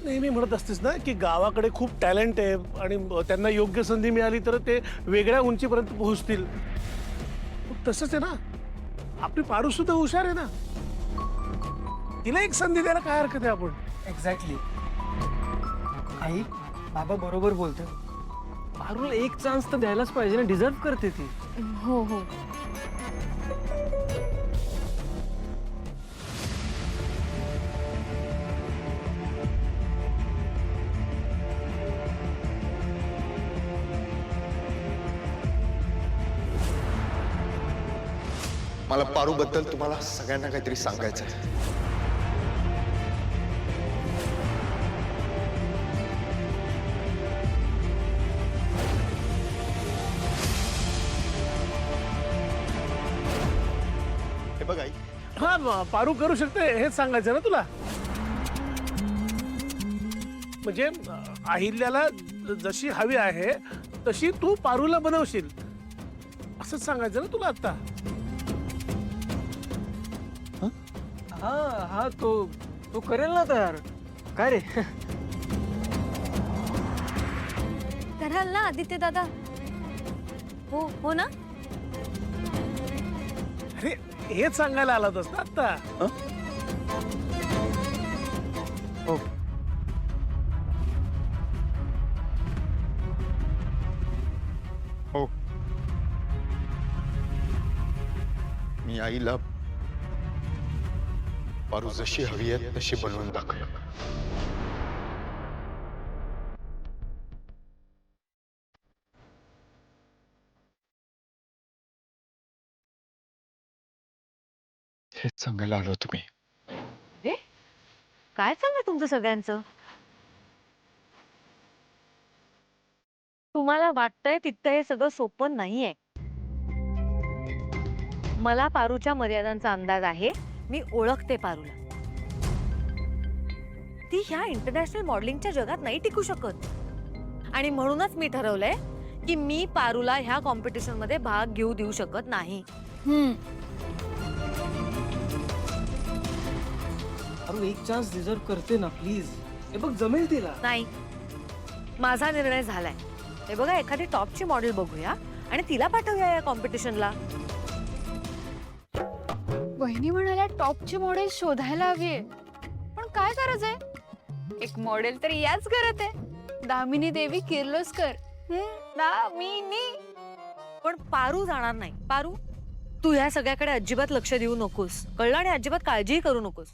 नेहमी म्हणत असतेस ना की गावाकडे खूप टॅलेंट आहे आणि त्यांना योग्य संधी मिळाली तर ते वेगळ्या उंचीपर्यंत पोहोचतील. तसंच आहे ना, आपली पारू सुद्धा हुशार आहे ना. तिला एक संधी द्यायला काय हरकत आहे आपण. एक्झॅक्टली. आई, बाबा बरोबर बोलते. पारूला एक चान्स तर द्यायलाच पाहिजे ना, डिझर्व करते ती. हो हो. मला पारू बद्दल तुम्हाला सगळ्यांना काहीतरी सांगायचं आहे. हे बघ आई, हा, पारू करू शकते हेच सांगायचं ना तुला. म्हणजे अहिल्याला जशी हवी आहे तशी तू पारूला बनवशील असंच सांगायचं ना तुला आता. हा हा, तो करेल ना तयार. काय रे? कराल ना आदित्य दादा? हो हो ना. अरे हेच सांगायला आला होतास ना आता. हो. हो, मी आईला पारू जशी हवी आहे तशी बनवून दाखव. हेच सांगायला आलो तुम्ही. काय चाललंय तुमचं सगळ्यांचं? तुम्हाला वाटतंय तिथं हे सगळं सोपं नाहीये. मला पारूच्या मर्यादांचा अंदाज आहे. मी ओळखते पारूला. ती ह्या इंटरनॅशनल मॉडेलिंगच्या जगात नाही टिकू शकत. आणि म्हणूनच मी ठरवलंय की मी पारूला ह्या कॉम्पिटिशन मध्ये भाग घेऊ देऊ शकत नाही. पारू एक चान्स डिझर्व करते ना, प्लीज. हे बघ, जमेल तिला. नाही, माझा निर्णय झालाय. हे बघा, एखादी टॉपची मॉडेल बघूया आणि तिला पाठवूया या कॉम्पिटिशनला. वहिनी म्हणाल्या टॉपची मॉडेल शोधायला हवी. पण काय गरज आहे? एक मॉडेल तर याच घरात आहे, दामिनी देवी किर्लोस्कर. दामिनी. पण पारू जाणार नाही. पारू, तू ह्या सगळ्याकडे अजिबात लक्ष देऊ नकोस, कळलं? आणि अजिबात काळजीही करू नकोस.